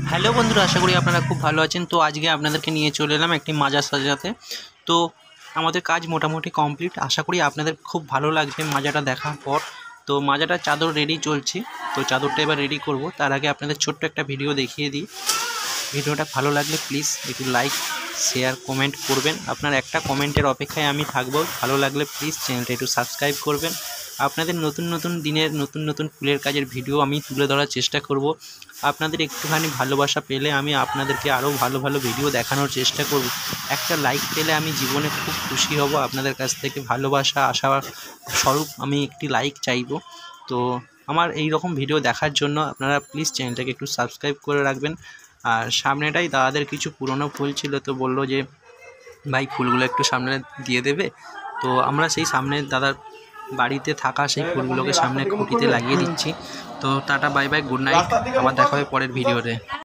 Hello বন্ধুরা, আশা করি আপনারা খুব ভালো আছেন। তো আজকে আপনাদেরকে নিয়ে চলে এলাম একটি মাজা সাজাতে। তো আমাদের কাজ মোটামুটি কমপ্লিট। আশা করি আপনাদের খুব ভালো লাগবে মাজাটা দেখার পর। তো মাজাটার চাদর রেডি চলছে, তো চাদরটা এবার রেডি করব। তার আগে আপনাদের ছোট্ট একটা ভিডিও দেখিয়ে দিই। ভিডিওটা ভালো লাগলে প্লিজ একটু লাইক, শেয়ার, কমেন্ট করবেন। আপনার একটা কমেন্টের অপেক্ষায় আমি থাকবো। ভালো লাগলে প্লিজ চ্যানেলটা একটু সাবস্ক্রাইব করবেন। আপনাদের নতুন নতুন দিনের নতুন নতুন ফুলের কাজের ভিডিও আমি তুলে ধরার চেষ্টা করব। আপনাদের একটুখানি ভালোবাসা পেলে আমি আপনাদেরকে আরও ভালো ভালো ভিডিও দেখানোর চেষ্টা করব। একটা লাইক পেলে আমি জীবনে খুব খুশি হব। আপনাদের কাছ থেকে ভালোবাসা আশা স্বরূপ আমি একটি লাইক চাইব। তো আমার এই রকম ভিডিও দেখার জন্য আপনারা প্লিজ চ্যানেলটাকে একটু সাবস্ক্রাইব করে রাখবেন। আর সামনেটাই দাদাদের কিছু পুরনো ফুল ছিল, তো বললো যে ভাই ফুলগুলো একটু সামনে দিয়ে দেবে। তো আমরা সেই সামনে দাদার বাড়িতে থাকা সেই ফুলগুলোকে সামনে খুঁটিতে লাগিয়ে দিচ্ছি। তো tata, bye bye, good night. আবার দেখা হবে পরের ভিডিওতে।